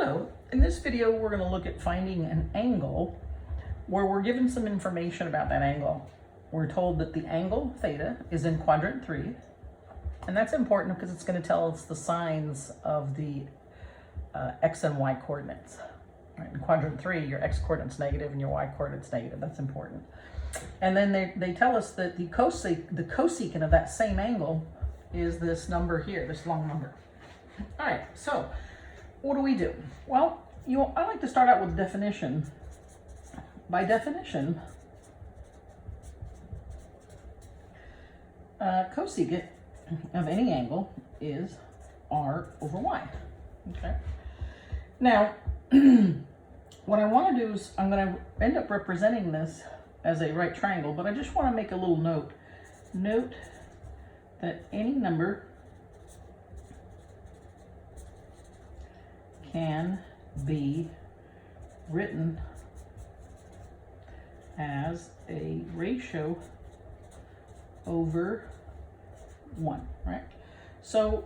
Hello, in this video we're going to look at finding an angle where we're given some information about that angle. We're told that the angle theta is in quadrant 3, and that's important because it's going to tell us the signs of the x and y coordinates. Right? In quadrant 3, your x coordinate's negative and your y coordinate's negative. That's important. And then they tell us that the cosecant of that same angle is this number here, this long number. All right, so what do we do? Well, I like to start out with definition. By definition, cosecant of any angle is r over y. Okay. Now, what I want to do is I'm going to end up representing this as a right triangle, but I just want to make a little note. Note that any number can be written as a ratio over 1, right? So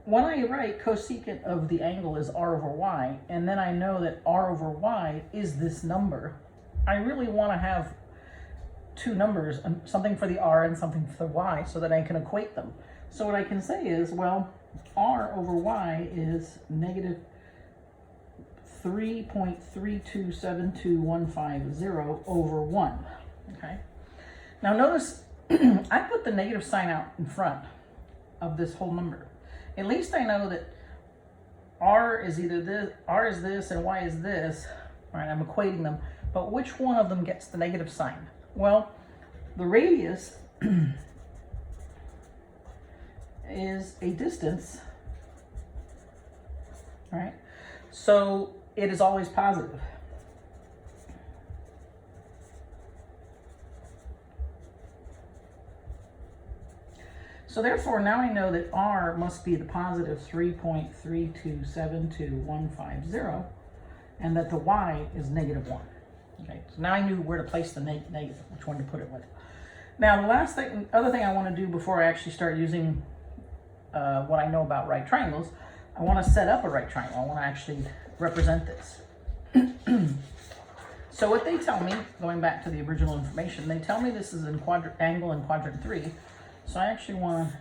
when I write cosecant of the angle is r over y, and then I know that r over y is this number, I really want to have two numbers, something for the r and something for the y, so that I can equate them. So what I can say is, well, r over y is negative 3.3272150 over 1. Okay. Now notice I put the negative sign out in front of this whole number. At least I know that r is either this, r is this, and y is this. Right? I'm equating them. But which one of them gets the negative sign? Well, the radius is a distance, right? So it is always positive. So therefore, now I know that r must be the positive 3.3272150, and that the y is negative 1. Okay, so now I knew where to place the negative, which one to put it with. Now, the other thing I want to do before I actually start using what I know about right triangles, I want to set up a right triangle. I want to actually represent this. So what they tell me, going back to the original information, they tell me this is an angle in quadrant 3. So I actually want to,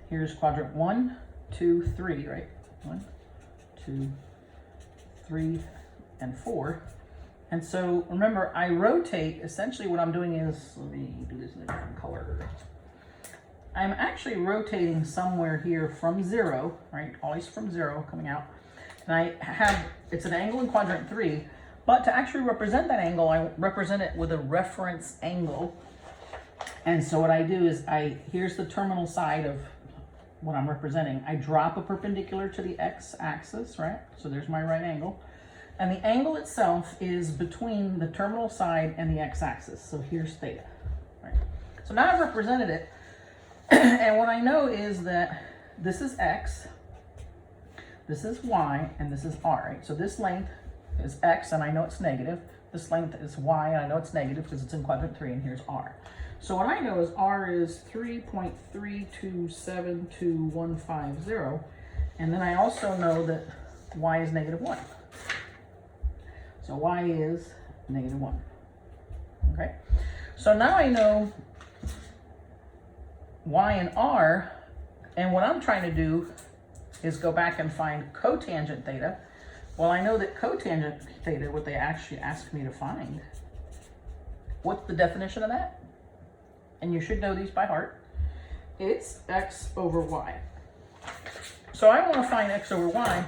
here's quadrant 1, 2, 3, right? 1, 2, 3, and 4. And so remember, I rotate, essentially what I'm doing is, let me do this in a different color. I'm actually rotating somewhere here from 0, right? Always from 0 coming out. And I have, it's an angle in quadrant 3, but to actually represent that angle, I represent it with a reference angle. And so what I do is here's the terminal side of what I'm representing. I drop a perpendicular to the x-axis, right? So there's my right angle. And the angle itself is between the terminal side and the x-axis. So here's theta, right? So now I've represented it. And what I know is that this is x, this is y, and this is r, right? So this length is x, and I know it's negative. This length is y, and I know it's negative because it's in quadrant 3, and here's r. So what I know is r is 3.3272150, and then I also know that y is negative 1. So y is negative 1. Okay? So now I know y and r, and what I'm trying to do is go back and find cotangent theta. Well, I know that cotangent theta, what they actually asked me to find, what's the definition of that? And you should know these by heart. It's x over y. So I want to find x over y.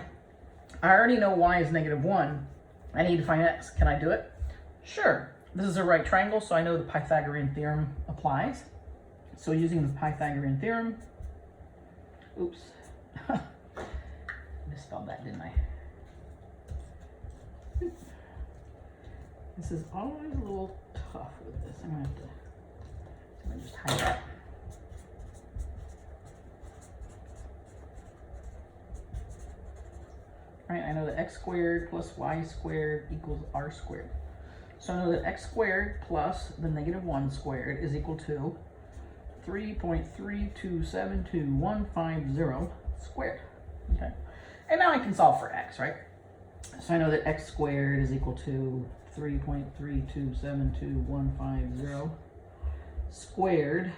I already know y is negative 1. I need to find x. Can I do it? Sure. This is a right triangle, so I know the Pythagorean Theorem applies. So using the Pythagorean Theorem, oops, misspelled that, didn't I? This is always a little tough with this. I'm going to have to just hide that. Right, I know that x squared plus y squared equals r squared. So I know that x squared plus the negative 1 squared is equal to 3.3272150 squared. Okay. And now I can solve for x, right? So I know that x squared is equal to 3.3272150 squared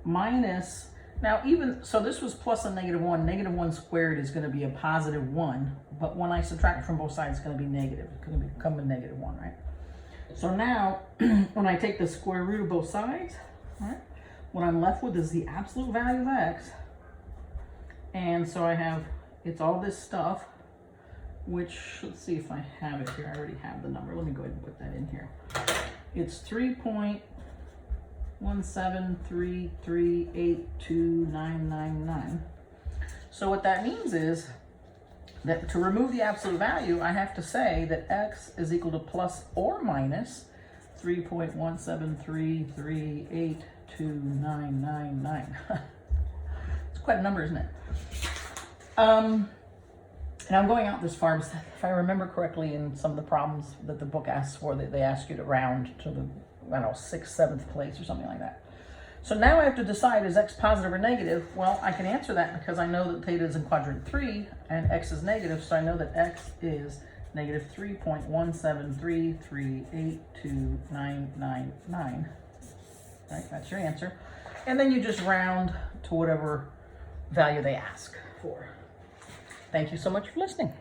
minus, now even, so this was plus a -1. -1 squared is going to be a +1, but when I subtract from both sides, it's going to be negative. It's going to become a -1, right? So now, when I take the square root of both sides, right, what I'm left with is the absolute value of x. And so I have, it's all this stuff, which, let's see if I have it here. I already have the number. Let me go ahead and put that in here. It's 3.173382999. So what that means is that to remove the absolute value, I have to say that x is equal to plus or minus 3.173382999. It's quite a number, isn't it? And I'm going out this far, if I remember correctly, in some of the problems that the book asks for, they ask you to round to the, I don't know, 6th, 7th place or something like that. So now I have to decide, is x positive or negative? Well, I can answer that because I know that theta is in quadrant 3 and x is negative, so I know that x is negative 3.173382999. Right, that's your answer. And then you just round to whatever value they ask for. Thank you so much for listening.